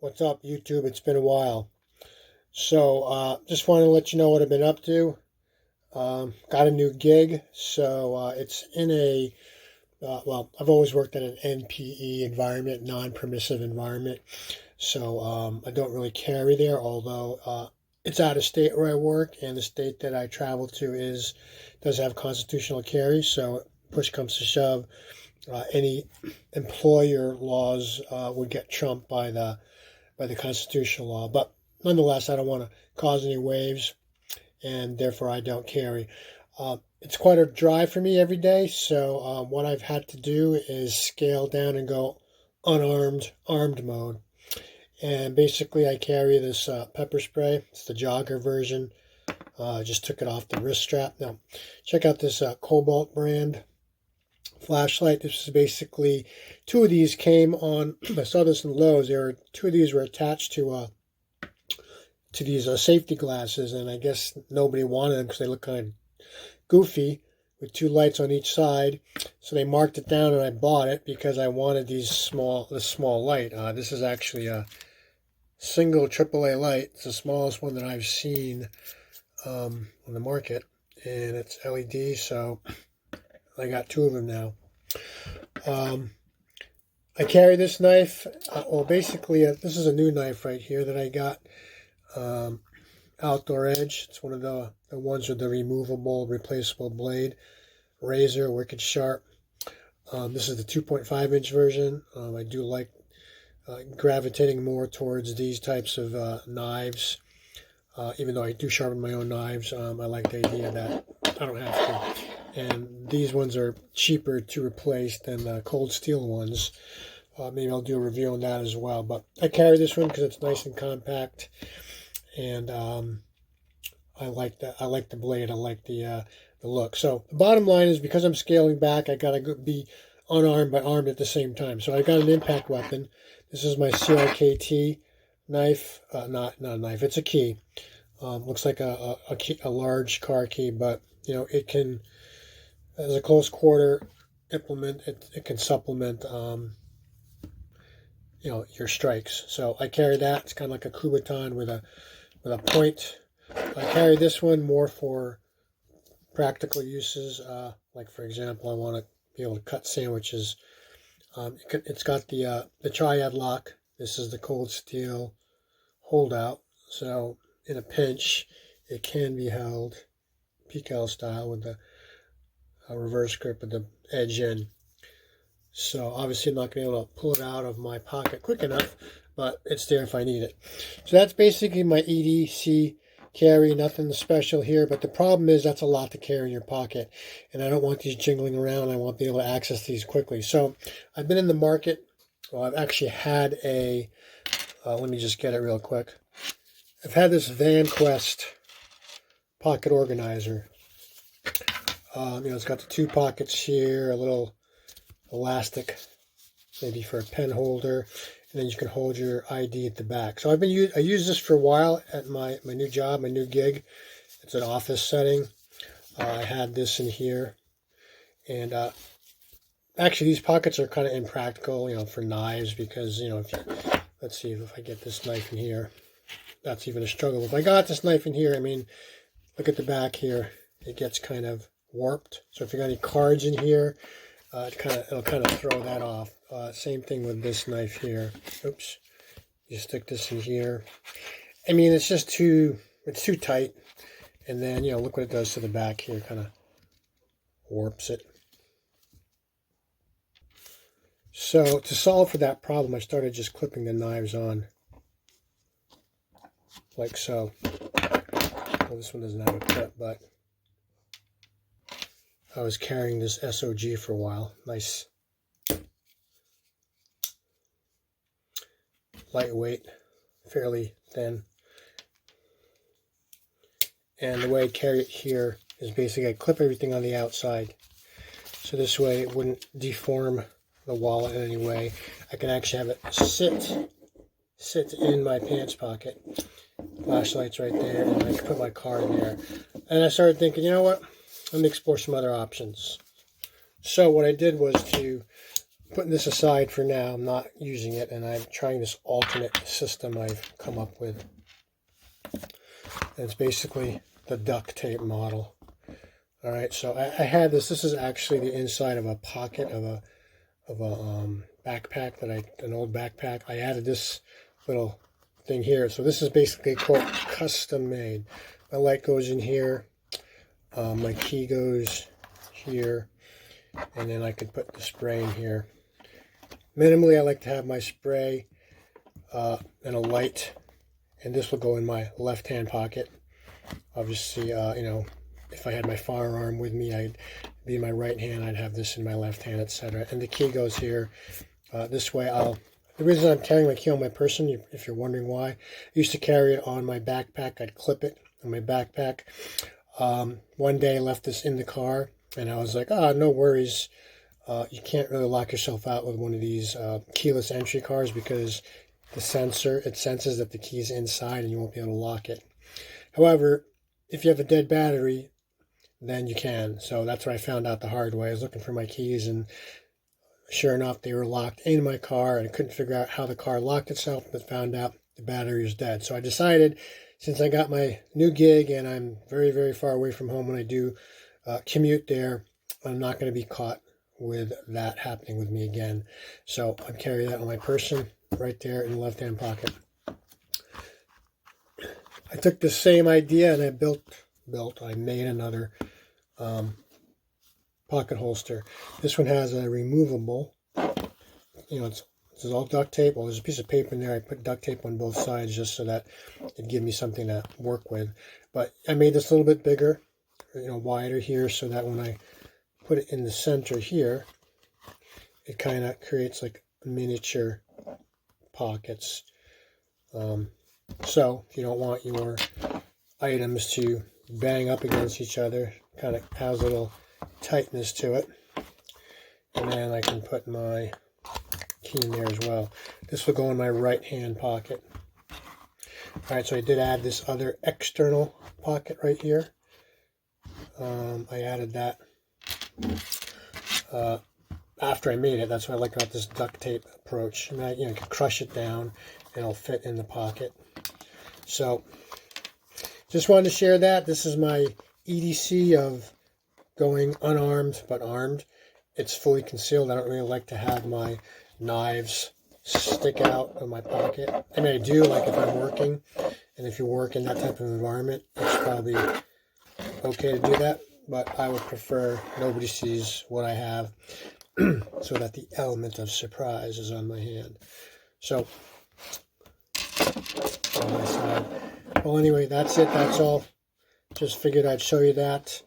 What's up, YouTube? It's been a while. So, just wanted to let you know what I've been up to. Got a new gig, so it's in a, well, I've always worked in an NPE environment, non-permissive environment, so I don't really carry there, although it's out of state where I work, and the state that I travel to does have constitutional carry, so push comes to shove, any employer laws would get trumped by the constitutional law. But nonetheless, I don't want to cause any waves, and therefore I don't carry. It's quite a drive for me every day, so what I've had to do is scale down and go armed mode. And basically I carry this pepper spray. It's the jogger version. I just took it off the wrist strap. Now, check out this Cobalt brand flashlight. This is basically, two of these came on, I saw this in Lowe's. Two of these were attached to these safety glasses, and I guess nobody wanted them because they look kind of goofy with two lights on each side. So they marked it down, and I bought it because I wanted this small light. This is actually a single AAA light. It's the smallest one that I've seen on the market, and it's LED, so I got two of them now. I carry this knife. Well, basically, this is a new knife right here that I got. Outdoor Edge. It's one of the ones with the removable, replaceable blade. Razor, wicked sharp. This is the 2.5-inch version. I do like gravitating more towards these types of knives. Even though I do sharpen my own knives, I like the idea that I don't have to. And these ones are cheaper to replace than the cold steel ones. Maybe I'll do a review on that as well. But I carry this one because it's nice and compact, and I like that. I like the blade. I like the look. So the bottom line is, because I'm scaling back, I gotta be unarmed but armed at the same time. So I got an impact weapon. This is my CRKT knife. Not a knife. It's a key. Looks like a large car key, but you know, it can, as a close quarter implement, it can supplement you know, your strikes. So I carry that. It's kind of like a Kubaton with a point. I carry this one more for practical uses. Like, for example, I want to be able to cut sandwiches. It's got the triad lock. This is the cold steel holdout. So in a pinch, it can be held PCAL style with the reverse grip with the edge in. So obviously I'm not going to be able to pull it out of my pocket quick enough, but it's there if I need it. So that's basically my EDC carry. Nothing special here, but the problem is that's a lot to carry in your pocket, and I don't want these jingling around. I want to be able to access these quickly. So I've been in the market. Well, I've actually had a, let me just get it real quick. I've had this Van Quest pocket organizer. You know, it's got the two pockets here, a little elastic, maybe for a pen holder, and then you can hold your ID at the back. So I use this for a while at my new job, my new gig. It's an office setting. I had this in here, and actually these pockets are kind of impractical, you know, for knives, because, you know, let's see if I get this knife in here. That's even a struggle. If I got this knife in here, I mean, look at the back here. It gets kind of warped. So if you got any cards in here, it'll kind of throw that off. Same thing with this knife here. Oops. You stick this in here. I mean, it's just too tight. And then, you know, look what it does to the back here. Kind of warps it. So to solve for that problem, I started just clipping the knives on. Like so. Well, this one doesn't have a clip, but I was carrying this SOG for a while. Nice, lightweight, fairly thin. And the way I carry it here is basically I clip everything on the outside. So this way it wouldn't deform the wallet in any way. I can actually have it sit in my pants pocket. Flashlight's right there, and I can put my card in there. And I started thinking, you know what? Let me explore some other options. So what I did was to putting this aside for now. I'm not using it, and I'm trying this alternate system I've come up with. And it's basically the duct tape model. All right, so I had this. This is actually the inside of a pocket of a backpack an old backpack. I added this little thing here. So this is basically quote custom made. My light goes in here. My key goes here, and then I could put the spray in here. Minimally, I like to have my spray and a light, and this will go in my left-hand pocket. Obviously, you know, if I had my firearm with me, I'd be in my right hand, I'd have this in my left hand, etc. And the key goes here. This way, the reason I'm carrying my key on my person, if you're wondering why, I used to carry it on my backpack. I'd clip it on my backpack. One day I left this in the car, and I was like, no worries. You can't really lock yourself out with one of these keyless entry cars because it senses that the key's inside and you won't be able to lock it. However, if you have a dead battery, then you can. So that's what I found out the hard way. I was looking for my keys, and sure enough, they were locked in my car, and I couldn't figure out how the car locked itself, but found out the battery was dead. So I decided, since I got my new gig and I'm very, very far away from home when I do commute there, I'm not going to be caught with that happening with me again. So I'm carrying that on my person right there in the left-hand pocket. I took the same idea and I made another pocket holster. This one has a removable, you know, this is all duct tape. Well, there's a piece of paper in there. I put duct tape on both sides just so that it'd give me something to work with. But I made this a little bit bigger, you know, wider here, so that when I put it in the center here, it kind of creates like miniature pockets. So if you don't want your items to bang up against each other, kind of has a little tightness to it. And then I can put my key in there as well. This will go in my right hand pocket. Alright, so I did add this other external pocket right here. I added that after I made it. That's what I like about this duct tape approach. And you can crush it down and it'll fit in the pocket. So just wanted to share that. This is my EDC of going unarmed but armed. It's fully concealed. I don't really like to have my knives stick out of my pocket. I mean, I do, like if I'm working, and if you work in that type of environment, it's probably okay to do that, but I would prefer nobody sees what I have so that the element of surprise is on my hand. So, on my side. Well, anyway, that's it. That's all. Just figured I'd show you that.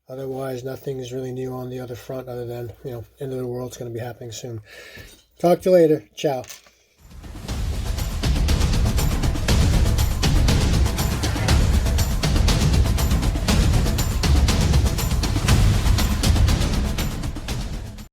Otherwise, nothing is really new on the other front other than, you know, end of the world's going to be happening soon. Talk to you later. Ciao.